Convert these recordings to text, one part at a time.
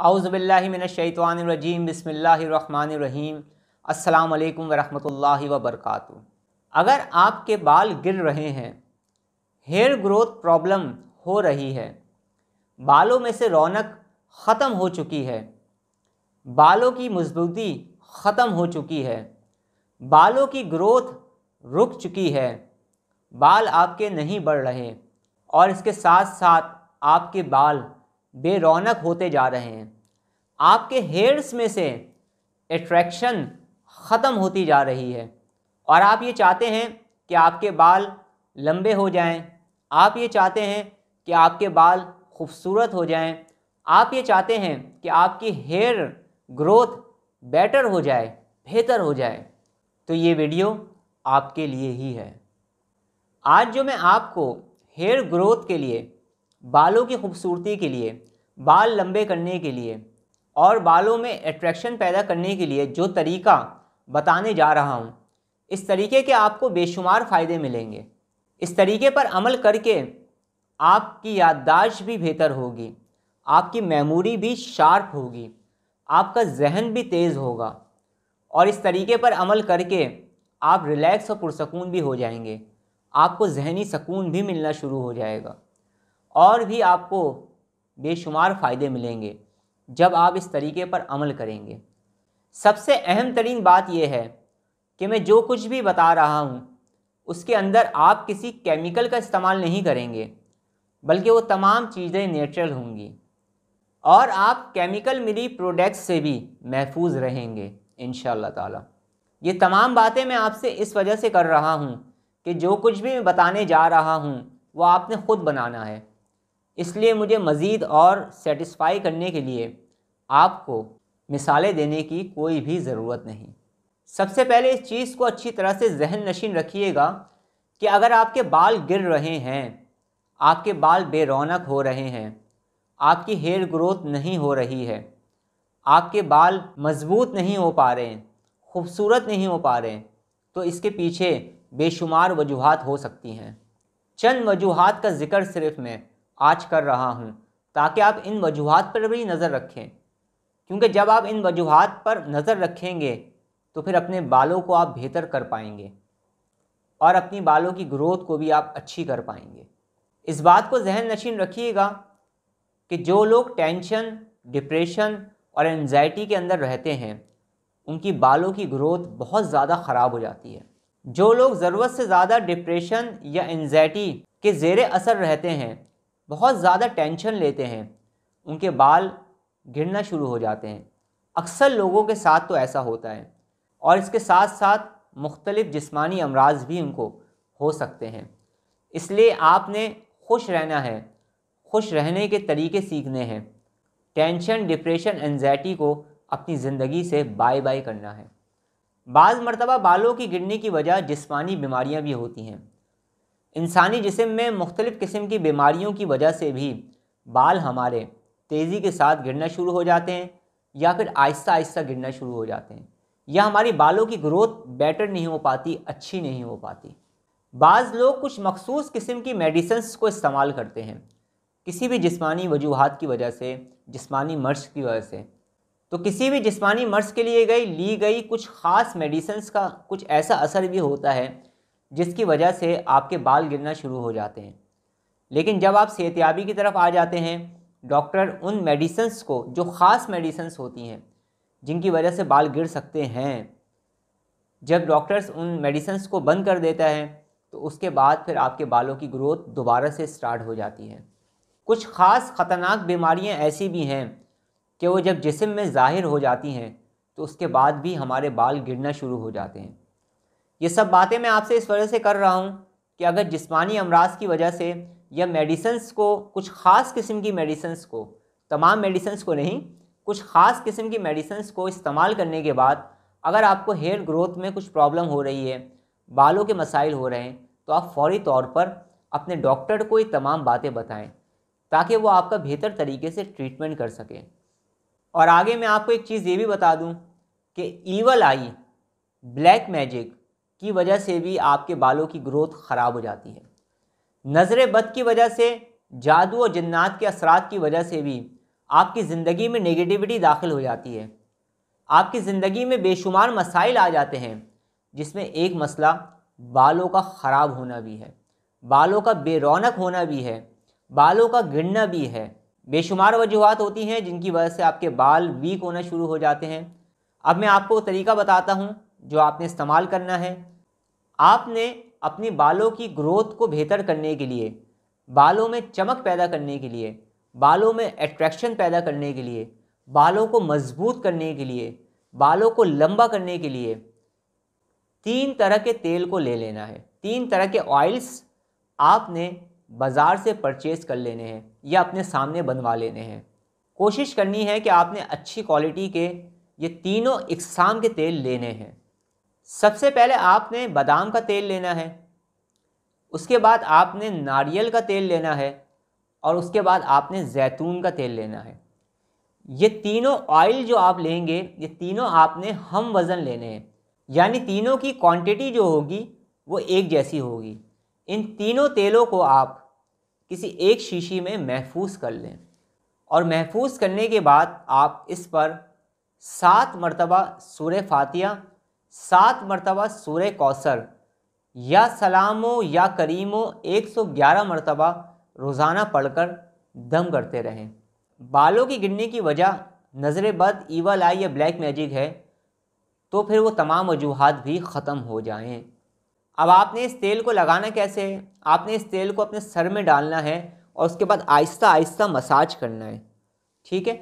औज़ुबिल्लाहि मिनश्शैतानिर्रजीम बिस्मिल्लाहिर्रहमानिर्रहीम। अस्सलामु अलैकुम वरहमतुल्लाहि वबरकातुहू। अगर आपके बाल गिर रहे हैं, हेयर ग्रोथ प्रॉब्लम हो रही है, बालों में से रौनक ख़त्म हो चुकी है, बालों की मजबूती ख़त्म हो चुकी है, बालों की ग्रोथ रुक चुकी है, बाल आपके नहीं बढ़ रहे और इसके साथ साथ आपके बाल बेरौनक होते जा रहे हैं, आपके हेयर्स में से अट्रैक्शन ख़त्म होती जा रही है और आप ये चाहते हैं कि आपके बाल लंबे हो जाएं, आप ये चाहते हैं कि आपके बाल खूबसूरत हो जाएं, आप ये चाहते हैं कि आपकी हेयर ग्रोथ बेटर हो जाए, बेहतर हो जाए, तो ये वीडियो आपके लिए ही है। आज जो मैं आपको हेयर ग्रोथ के लिए, बालों की खूबसूरती के लिए, बाल लंबे करने के लिए और बालों में अट्रैक्शन पैदा करने के लिए जो तरीका बताने जा रहा हूँ, इस तरीके के आपको बेशुमार फ़ायदे मिलेंगे। इस तरीके पर अमल करके आपकी याददाश्त भी बेहतर होगी, आपकी मेमोरी भी शार्प होगी, आपका जहन भी तेज़ होगा और इस तरीके पर अमल करके आप रिलैक्स और पुरसकून भी हो जाएंगे। आपको जहनी सुकून भी मिलना शुरू हो जाएगा और भी आपको बेशुमार फ़ायदे मिलेंगे जब आप इस तरीके पर अमल करेंगे। सबसे अहम तरीन बात यह है कि मैं जो कुछ भी बता रहा हूँ उसके अंदर आप किसी केमिकल का इस्तेमाल नहीं करेंगे, बल्कि वो तमाम चीज़ें नेचुरल होंगी और आप केमिकल मिली प्रोडक्ट्स से भी महफूज रहेंगे इंशाअल्लाह ताला। ये तमाम बातें मैं आपसे इस वजह से कर रहा हूँ कि जो कुछ भी मैं बताने जा रहा हूँ वो आपने ख़ुद बनाना है, इसलिए मुझे मज़ीद और सेटिस्फाई करने के लिए आपको मिसालें देने की कोई भी ज़रूरत नहीं। सबसे पहले इस चीज़ को अच्छी तरह से जहन नशीन रखिएगा कि अगर आपके बाल गिर रहे हैं, आपके बाल बेरौनक हो रहे हैं, आपकी हेयर ग्रोथ नहीं हो रही है, आपके बाल मजबूत नहीं हो पा रहे हैं, खूबसूरत नहीं हो पा रहे हैं, तो इसके पीछे बेशुमार वजूहात हो सकती हैं। चंद वजूहात का ज़िक्र सिर्फ मैं आज कर रहा हूँ ताकि आप इन वजूहात पर भी नज़र रखें, क्योंकि जब आप इन वजूहात पर नज़र रखेंगे तो फिर अपने बालों को आप बेहतर कर पाएंगे और अपनी बालों की ग्रोथ को भी आप अच्छी कर पाएंगे। इस बात को जहन नशीन रखिएगा कि जो लोग टेंशन, डिप्रेशन और एंजाइटी के अंदर रहते हैं उनकी बालों की ग्रोथ बहुत ज़्यादा ख़राब हो जाती है। जो लोग ज़रूरत से ज़्यादा डिप्रेशन या एंजाइटी के ज़ेरे असर रहते हैं, बहुत ज़्यादा टेंशन लेते हैं, उनके बाल गिरना शुरू हो जाते हैं। अक्सर लोगों के साथ तो ऐसा होता है और इसके साथ साथ मुख्तलिफ़ जिस्मानी अमराज भी उनको हो सकते हैं। इसलिए आपने खुश रहना है, खुश रहने के तरीके सीखने हैं। टेंशन, डिप्रेशन, एंजाइटी को अपनी ज़िंदगी से बाय बाय करना है। बाज़ मरतबा बालों की गिरने की वजह जिस्मानी बीमारियां भी होती हैं। इंसानी जिस्म में मुख्तलिफ़ किस्म की बीमारियों की वजह से भी बाल हमारे तेज़ी के साथ गिरना शुरू हो जाते हैं या फिर आहिस्ता आहिस्ता गिरना शुरू हो जाते हैं, या हमारी बालों की ग्रोथ बेटर नहीं हो पाती, अच्छी नहीं हो पाती। बाज़ लोग कुछ मखसूस किस्म की मेडिसिन्स को इस्तेमाल करते हैं किसी भी जिस्मानी वजूहात की वजह से, जिस्मानी मर्ज़ की वजह से। तो किसी भी जिस्मानी मर्ज़ के लिए ली गई कुछ ख़ास मेडिसिन्स का कुछ ऐसा असर भी होता है जिसकी वजह से आपके बाल गिरना शुरू हो जाते हैं। लेकिन जब आप सेहतयाबी की तरफ आ जाते हैं, डॉक्टर उन मेडिसिन्स को, जो ख़ास मेडिसिन्स होती हैं जिनकी वजह से बाल गिर सकते हैं, जब डॉक्टर्स उन मेडिसिन्स को बंद कर देता है तो उसके बाद फिर आपके बालों की ग्रोथ दोबारा से स्टार्ट हो जाती है। कुछ ख़ास ख़तरनाक बीमारियां ऐसी भी हैं कि वो जब जिस्म में ज़ाहिर हो जाती हैं तो उसके बाद भी हमारे बाल गिरना शुरू हो जाते हैं। ये सब बातें मैं आपसे इस वजह से कर रहा हूँ कि अगर जिस्मानी अमराज की वजह से या मेडिसिन्स को, कुछ ख़ास किस्म की मेडिसिन्स को, तमाम मेडिसिन्स को नहीं, कुछ ख़ास किस्म की मेडिसिन्स को इस्तेमाल करने के बाद अगर आपको हेयर ग्रोथ में कुछ प्रॉब्लम हो रही है, बालों के मसाइल हो रहे हैं, तो आप फ़ौरी तौर पर अपने डॉक्टर को ये तमाम बातें बताएं ताकि वो आपका बेहतर तरीके से ट्रीटमेंट कर सकें। और आगे मैं आपको एक चीज़ ये भी बता दूं कि ईवल आई, ब्लैक मैजिक की वजह से भी आपके बालों की ग्रोथ ख़राब हो जाती है। नज़र बद की वजह से, जादू और जिन्नात के असरात की वजह से भी आपकी ज़िंदगी में नेगेटिविटी दाखिल हो जाती है, आपकी ज़िंदगी में बेशुमार मसाइल आ जाते हैं, जिसमें एक मसला बालों का ख़राब होना भी है, बालों का बेरौनक होना भी है, बालों का गिरना भी है। बेशुमार वजूहात होती हैं जिनकी वजह से आपके बाल वीक होना शुरू हो जाते हैं। अब मैं आपको तरीका बताता हूँ जो आपने इस्तेमाल करना है। आपने अपनी बालों की ग्रोथ को बेहतर करने के लिए, बालों में चमक पैदा करने के लिए, बालों में अट्रैक्शन पैदा करने के लिए, बालों को मजबूत करने के लिए, बालों को लंबा करने के लिए 3 तरह के तेल को ले लेना है। 3 तरह के ऑयल्स आपने बाज़ार से परचेज़ कर लेने हैं या अपने सामने बनवा लेने हैं। कोशिश करनी है कि आपने अच्छी क्वालिटी के ये तीनों इकसाम के तेल लेने हैं। सबसे पहले आपने बादाम का तेल लेना है, उसके बाद आपने नारियल का तेल लेना है और उसके बाद आपने जैतून का तेल लेना है। ये तीनों ऑयल जो आप लेंगे, ये तीनों आपने हम वज़न लेने हैं, यानी तीनों की क्वांटिटी जो होगी वो एक जैसी होगी। इन तीनों तेलों को आप किसी एक शीशी में महफूज कर लें और महफूज करने के बाद आप इस पर 7 मरतबा सूरह फातिहा, 7 मरतबा सूरह कौसर या सलामो या करीमो 111 मरतबा रोज़ाना पढ़कर दम करते रहें। बालों की गिरने की वजह नज़र बद, ईवल आई या ब्लैक मैजिक है, तो फिर वो तमाम वजूहात भी ख़त्म हो जाएं। अब आपने इस तेल को लगाना कैसे है? आपने इस तेल को अपने सर में डालना है और उसके बाद आहिस्ता आहिस्ता मसाज करना है। ठीक है,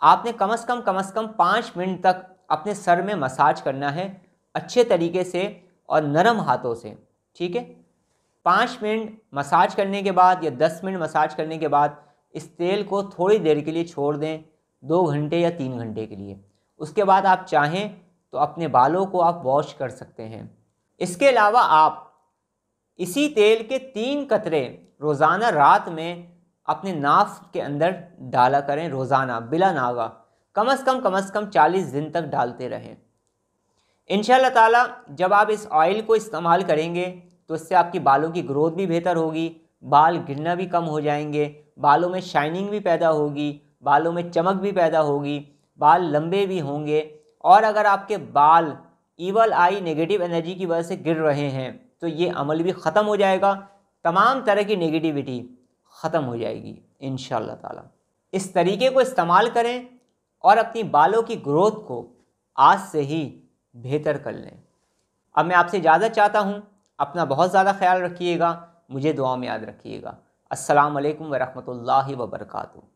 आपने कम से कम 5 मिनट तक अपने सर में मसाज करना है, अच्छे तरीके से और नरम हाथों से। ठीक है, 5 मिनट मसाज करने के बाद या 10 मिनट मसाज करने के बाद इस तेल को थोड़ी देर के लिए छोड़ दें, 2 घंटे या 3 घंटे के लिए। उसके बाद आप चाहें तो अपने बालों को आप वॉश कर सकते हैं। इसके अलावा आप इसी तेल के 3 कतरे रोज़ाना रात में अपने नाक के अंदर डाला करें, रोज़ाना बिला नागा, कम से कम 40 दिन तक डालते रहें। इंशाअल्लाह ताला जब आप इस ऑयल को इस्तेमाल करेंगे तो इससे आपकी बालों की ग्रोथ भी बेहतर होगी, बाल गिरना भी कम हो जाएंगे, बालों में शाइनिंग भी पैदा होगी, बालों में चमक भी पैदा होगी, बाल लंबे भी होंगे। और अगर आपके बाल ईवल आई, नेगेटिव एनर्जी की वजह से गिर रहे हैं तो ये अमल भी ख़त्म हो जाएगा, तमाम तरह की नेगेटिविटी ख़त्म हो जाएगी इंशाअल्लाह ताला। इस तरीके को इस्तेमाल करें और अपनी बालों की ग्रोथ को आज से ही बेहतर कर लें। अब मैं आपसे इजाज़त चाहता हूँ, अपना बहुत ज़्यादा ख्याल रखिएगा, मुझे दुआ में याद रखिएगा। अस्सलाम वालेकुम व रहमतुल्लाहि व बरकातुहू।